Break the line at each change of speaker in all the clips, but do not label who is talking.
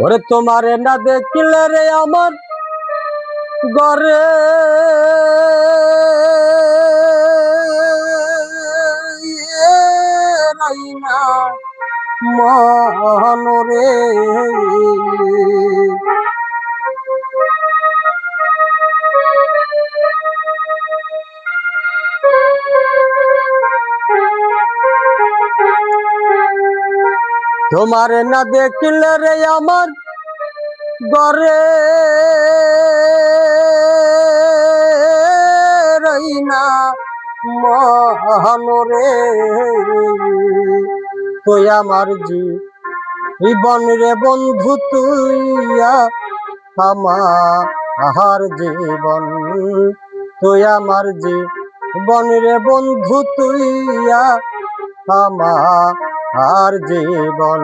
ওরে তোমারে না দেখিলে রে আমার ঘরে রাইনা মনরে তোমারে না দেখিলে রে আমার ঘরে রাইনা মনরে তুই আমার জীবন রে বন্ধু তুইয়া আমার জীবন তুই আমার জীবন রে বন্ধু তুইয়া আমার জীবন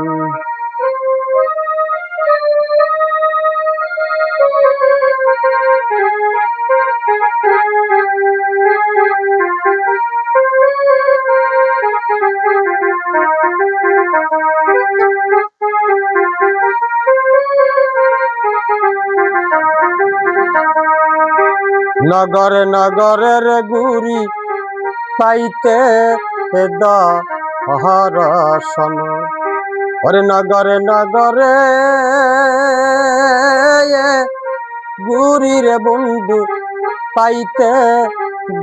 নগরে নগরের গুরি পাইতে দহরসন ওরে নগরে নগরে গুরি রে বন্ধু পাইতে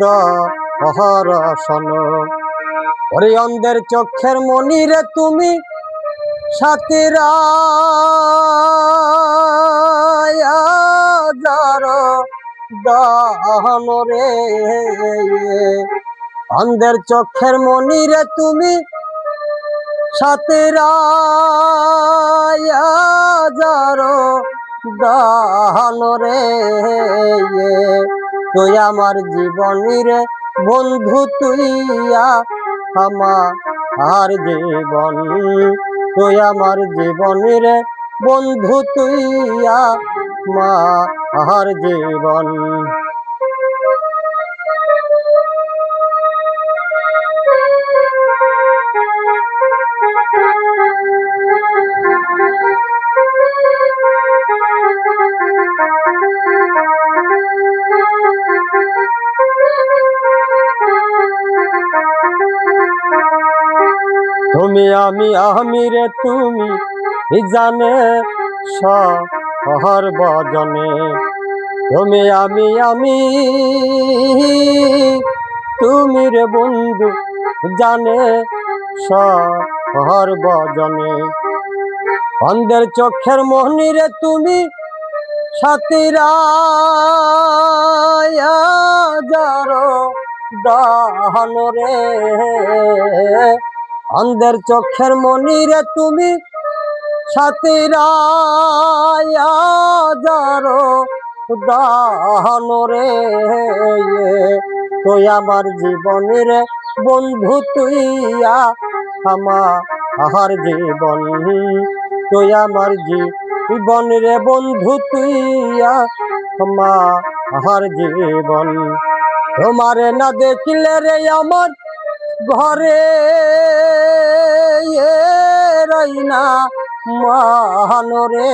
দহরসন ওরে অন্ধের চোখের মনি রে তুমি সাথীরা দহন রে অন্ধের চোখের মনি রে তুমি সাথীরা দহন রে তুই আমার জীবনী রে বন্ধু তুইয়া আমার জীবন তুই আমার জীবনী রে বন্ধু তুইয়া আমার জীবন তুমি আমি রে তুমি জানে শহর বজনে তুমি আমি তুমি রে বন্ধু জানে শহর বজনে অন্ধের চোখের মোহনী রে তুমি সাথীরা দহন রে অন্ধের চোখের মনি রে তুমি সাথীরা দহন রে তুই আমার জীবনের বন্ধু তুইয়া আমার জীবন তুই আমার জীবন রে বন্ধু তুইয়া আমার জীবন তোমারে না দেখিলে রে আমার ঘরে রাইনা মনরে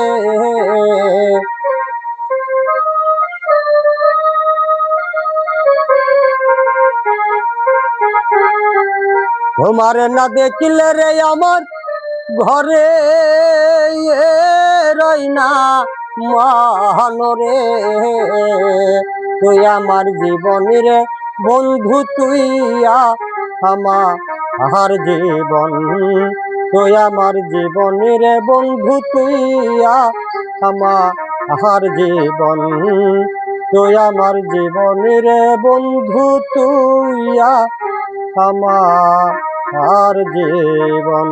তোমারে না দেখিলে রে আমার ঘরে রাইনা মনরে তুই আমার জীবনের বন্ধু তুইয়া আমার জীবন তুই আমার জীবনের বন্ধু তুইয়া আমার জীবন তুই আমার জীবনের বন্ধু তুইয়া আমার জীবন।